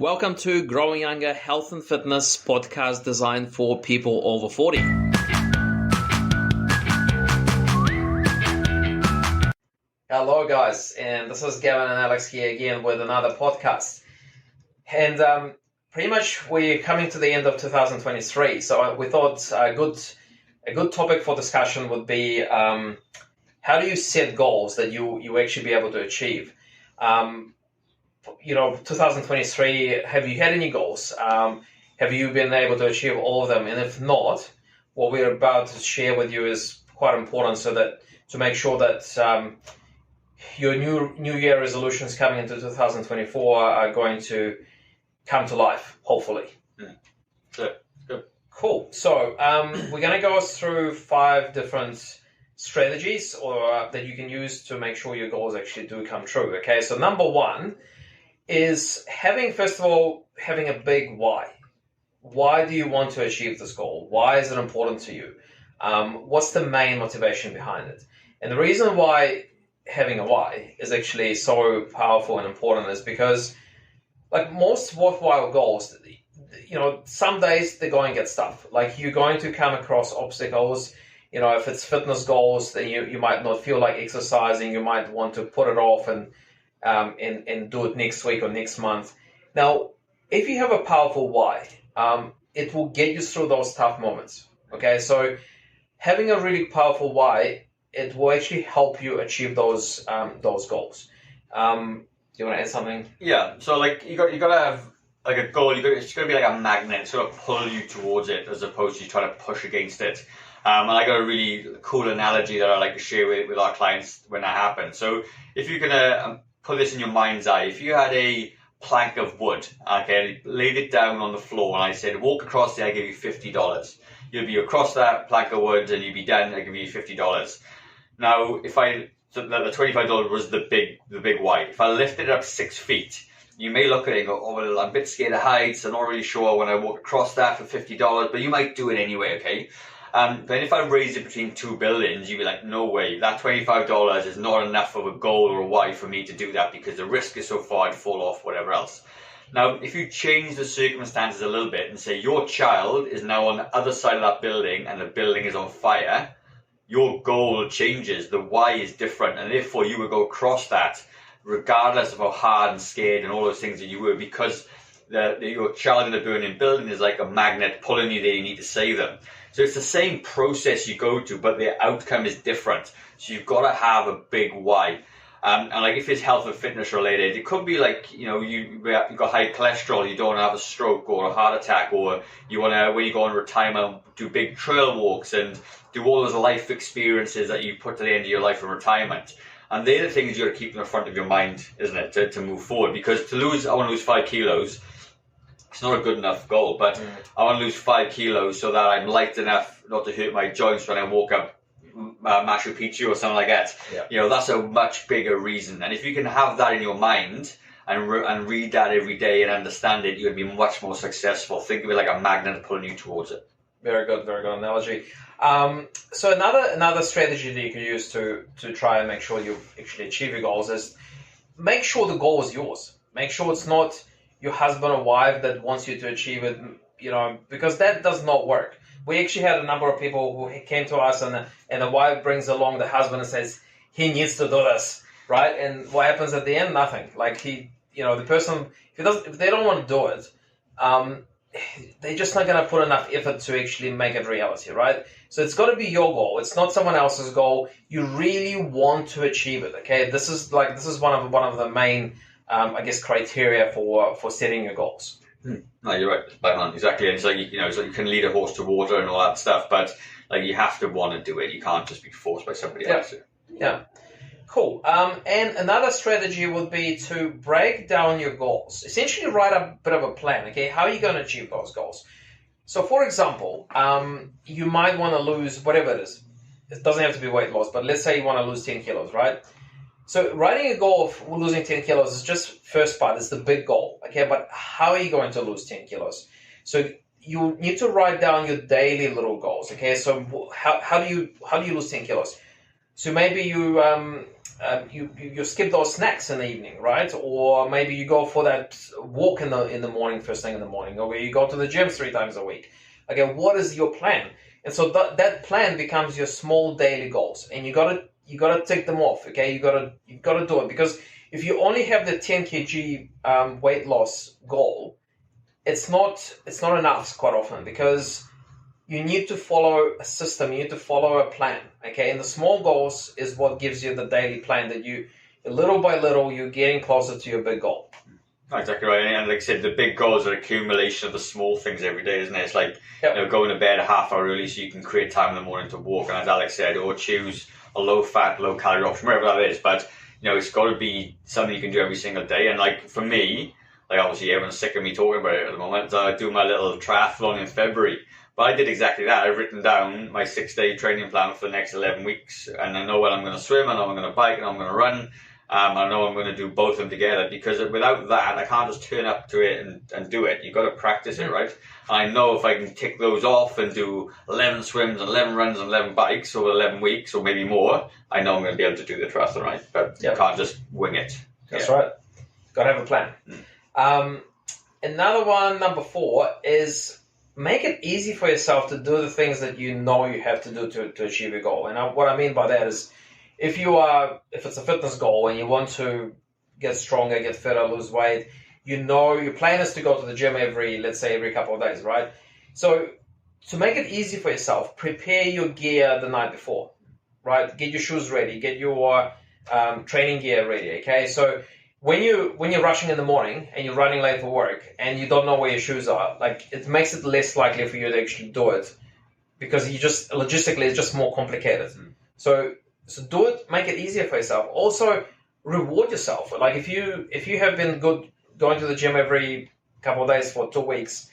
Welcome to Growing Younger Health and Fitness podcast designed for people over 40. Hello guys, and this is Gavin and Alex here again with another podcast. And pretty much we're coming to the end of 2023, so we thought a good topic for discussion would be how do you set goals that you actually be able to achieve? 2023, have you had any goals? Have you been able to achieve all of them? And if not, what we're about to share with you is quite important to make sure that your new year resolutions coming into 2024 are going to come to life, hopefully. Good. Cool. So we're going to go through 5 different strategies that you can use to make sure your goals actually do come true. Okay, so number 1 is having a big why. Why do you want to achieve this goal? Why is it important to you? What's the main motivation behind it? And the reason why having a why is actually so powerful and important is because, like most worthwhile goals, some days they're going to get stuff. Like you're going to come across obstacles. If it's fitness goals, then you might not feel like exercising. You might want to put it off and do it next week or next month. Now, if you have a powerful why, it will get you through those tough moments. Okay, so having a really powerful why, it will actually help you achieve those goals. Do you want to add something? Yeah. So like you got to have like a goal. It's got to be like a magnet, sort of pull you towards it as opposed to you trying to push against it. And I got a really cool analogy that I like to share with our clients when that happens. So if you're gonna put this in your mind's eye, if you had a plank of wood, okay, laid it down on the floor, and I said, walk across there, I give you $50. You'll be across that plank of wood, and you'll be done. I give you $50. Now, the $25 was the big why. If I lifted it up 6 feet, you may look at it and go, oh, well, I'm a bit scared of heights. I'm not really sure when I walk across that for $50, but you might do it anyway, okay? Then if I raised it between 2 buildings, you'd be like, no way, that $25 is not enough of a goal or a why for me to do that because the risk is so far I'd fall off, whatever else. Now, if you change the circumstances a little bit and say your child is now on the other side of that building and the building is on fire, your goal changes, the why is different, and therefore you would go across that regardless of how hard and scared and all those things that you were, because your child in the burning building is like a magnet pulling you there, you need to save them. So it's the same process you go to, but the outcome is different. So you've got to have a big why. And like if it's health and fitness related, it could be like, you've got high cholesterol, you don't want to have a stroke or a heart attack, or you want to, when you go on retirement, do big trail walks and do all those life experiences that you put to the end of your life in retirement. And they're the things you got to keep in the front of your mind, isn't it, to move forward? Because I want to lose 5 kilos. It's not a good enough goal, but I want to lose 5 kilos so that I'm light enough not to hurt my joints when I walk up Machu Picchu or something like that. Yeah. That's a much bigger reason. And if you can have that in your mind and read that every day and understand it, you'll be much more successful. Think of it like a magnet pulling you towards it. Very good analogy. So another strategy that you can use to try and make sure you actually achieve your goals is make sure the goal is yours. Make sure it's not your husband or wife that wants you to achieve it, because that does not work. We actually had a number of people who came to us and the wife brings along the husband and says, he needs to do this, right? And what happens at the end? Nothing. Like the person, if they don't want to do it, they're just not going to put enough effort to actually make it reality, right? So it's got to be your goal. It's not someone else's goal. You really want to achieve it, okay? This is one of the main criteria for setting your goals. No, you're right. Bang on, exactly. And it's like you can lead a horse to water and all that stuff, but like you have to want to do it. You can't just be forced by somebody else. Yeah. Cool. And another strategy would be to break down your goals. Essentially, write a bit of a plan. Okay, how are you going to achieve those goals? So, for example, you might want to lose whatever it is. It doesn't have to be weight loss, but let's say you want to lose 10 kilos, right? So writing a goal of losing 10 kilos is just first part. It's the big goal, okay? But how are you going to lose 10 kilos? So you need to write down your daily little goals, okay? So how do you lose 10 kilos? So maybe you you skip those snacks in the evening, right? Or maybe you go for that walk in the morning, first thing in the morning, or you go to the gym 3 times a week. Okay, what is your plan? And so that plan becomes your small daily goals, and you gotta tick them off. Okay, you gotta do it, because if you only have the 10 kg weight loss goal, it's not enough quite often, because you need to follow a system, you need to follow a plan, okay? And the small goals is what gives you the daily plan that you, little by little, you're getting closer to your big goal. Exactly right. And like I said, the big goals are accumulation of the small things every day, isn't it? It's like, going to bed a half hour early so you can create time in the morning to walk. And as Alex said, or choose a low fat, low calorie option, wherever that is. But, it's got to be something you can do every single day. And like for me, like obviously everyone's sick of me talking about it at the moment. I do my little triathlon in February. But I did exactly that. I've written down my 6-day training plan for the next 11 weeks. And I know when I'm going to swim, I know I'm going to bike, and I'm going to run. I know I'm going to do both of them together, because without that, I can't just turn up to it and do it. You've got to practice it, right? And I know if I can tick those off and do 11 swims, 11 runs, and 11 bikes over 11 weeks, or maybe more, I know I'm going to be able to do the triathlon, right? But you can't just wing it. That's right. Got to have a plan. Another one, number 4, is make it easy for yourself to do the things that you know you have to do to achieve your goal. And what I mean by that is, if it's a fitness goal and you want to get stronger, get fitter, lose weight, your plan is to go to the gym every couple of days, right? So to make it easy for yourself, prepare your gear the night before, right? Get your shoes ready, get your training gear ready, okay? So when you're rushing in the morning and you're running late for work and you don't know where your shoes are, like, it makes it less likely for you to actually do it, because logistically it's just more complicated. So do it, make it easier for yourself. Also, reward yourself. Like if you have been good going to the gym every couple of days for 2 weeks,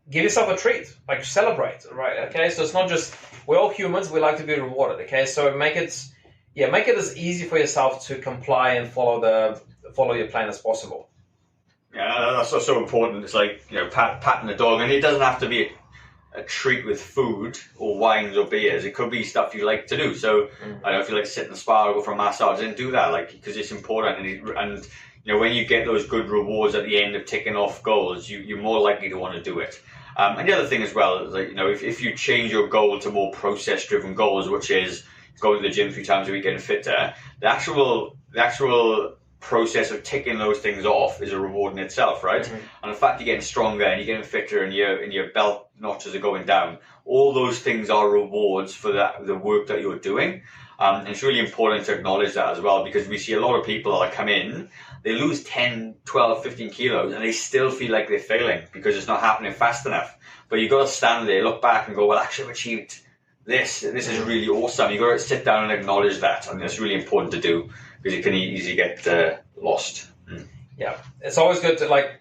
give yourself a treat. Like, celebrate, right? Okay, so it's not just, we're all humans, we like to be rewarded. Okay, so make it as easy for yourself to comply and follow your plan as possible. Yeah, that's so important. It's like, patting the dog, and it doesn't have to be a treat with food or wines or beers. It could be stuff you like to do. So I don't know, if you like to sit in the spa or go for a massage, then do that, because it's important. And when you get those good rewards at the end of ticking off goals, you're more likely to want to do it. And the other thing as well is, if you change your goal to more process-driven goals, which is going to the gym 3 times a week, getting fitter, the actual process of ticking those things off is a reward in itself, right? And the fact you're getting stronger and you're getting fitter and your belt notches are going down, all those things are rewards for the work that you're doing. And it's really important to acknowledge that as well, because we see a lot of people that come in, they lose 10, 12, 15 kilos and they still feel like they're failing because it's not happening fast enough. But you've got to stand there, look back and go, well, actually I've achieved this. This is really awesome. You've got to sit down and acknowledge that. And it's really important to do, because you can easily get lost. Yeah, it's always good to, I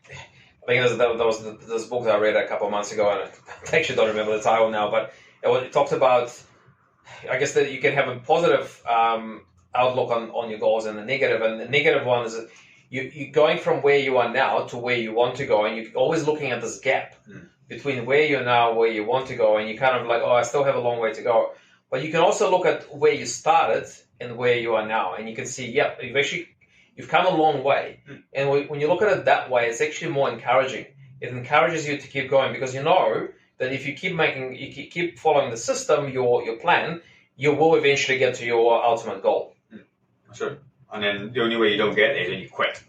think there was this book that I read a couple of months ago, and I actually don't remember the title now, but it talked about, I guess, that you can have a positive outlook on your goals and the negative. And the negative one is that you're going from where you are now to where you want to go, and you're always looking at this gap between where you're now and where you want to go, and you're kind of like, oh, I still have a long way to go. But you can also look at where you started and where you are now, and you can see, you've come a long way. And when you look at it that way, it's actually more encouraging. It encourages you to keep going, because you know that if you keep following the system, your plan, you will eventually get to your ultimate goal. Sure. And then the only way you don't get there is when you quit.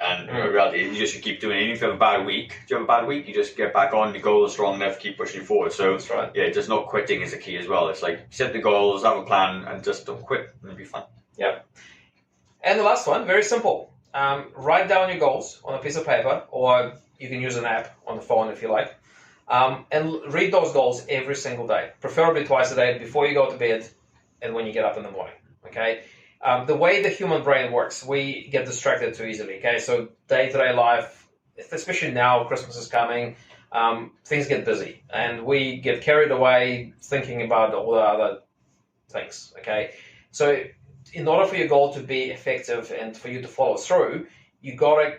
And in reality, you just keep doing it. Even if you have a bad week, do you have a bad week? You just get back on, the goal is strong enough, keep pushing forward. So, that's right. Yeah, just not quitting is the key as well. It's like, set the goals, have a plan, and just don't quit, and it'll be fun. Yep. And the last one, very simple. Write down your goals on a piece of paper, or you can use an app on the phone if you like. And read those goals every single day, preferably twice a day, before you go to bed and when you get up in the morning, okay? The way the human brain works, we get distracted too easily, okay? So day-to-day life, especially now, Christmas is coming, things get busy, and we get carried away thinking about all the other things, okay? So in order for your goal to be effective and for you to follow through, you got to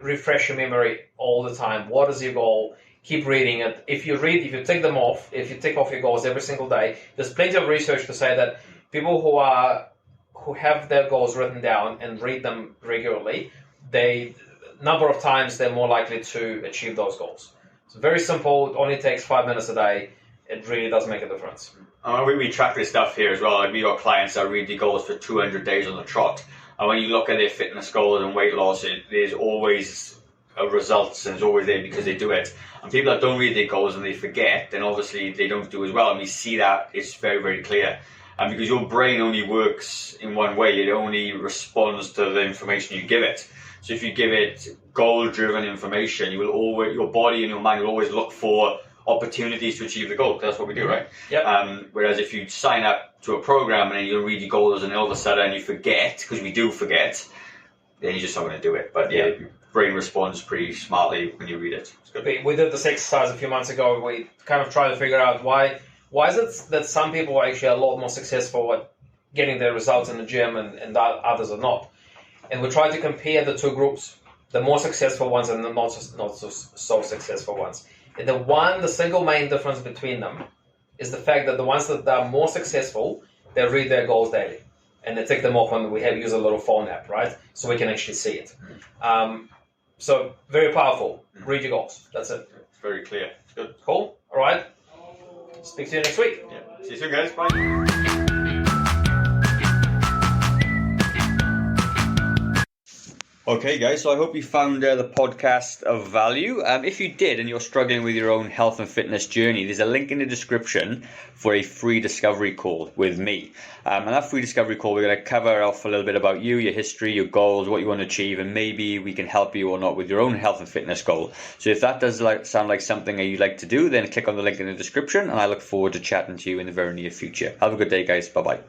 refresh your memory all the time. What is your goal? Keep reading it. If you tick off your goals every single day, there's plenty of research to say that people who who have their goals written down and read them regularly, number of times they're more likely to achieve those goals. It's very simple. It only takes 5 minutes a day. It really does make a difference. We track this stuff here as well. Like, we got clients that read the goals for 200 days on the trot. And when you look at their fitness goals and weight loss, there's always results, and it's always there because they do it. And people that don't read their goals and they forget, then obviously they don't do as well. And we see that it's very, very clear. And because your brain only works in one way, it only responds to the information you give it. So if you give it goal-driven information, your body and your mind will always look for opportunities to achieve the goal. That's what we do, right? Yep. Whereas if you sign up to a program and then you read your goals and all of a sudden you forget, because we do forget, then you're just not going to do it. But yeah, your brain responds pretty smartly when you read it. It's good. We did this exercise a few months ago. We kind of tried to figure out why is it that some people are actually a lot more successful at getting their results in the gym and others are not. And we tried to compare the two groups, the more successful ones and the not so successful ones. And the single main difference between them is the fact that the ones that are more successful, they read their goals daily. And they take them off when we use a little phone app, right? So we can actually see it. So very powerful. Read your goals. That's it. It's very clear. It's good. Cool. All right. Speak to you next week. Yeah. See you soon, guys. Bye. Okay, guys, so I hope you found the podcast of value. If you did and you're struggling with your own health and fitness journey, there's a link in the description for a free discovery call with me. And that free discovery call, we're going to cover off a little bit about you, your history, your goals, what you want to achieve, and maybe we can help you or not with your own health and fitness goal. So if that does sound like something that you'd like to do, then click on the link in the description, and I look forward to chatting to you in the very near future. Have a good day, guys. Bye-bye.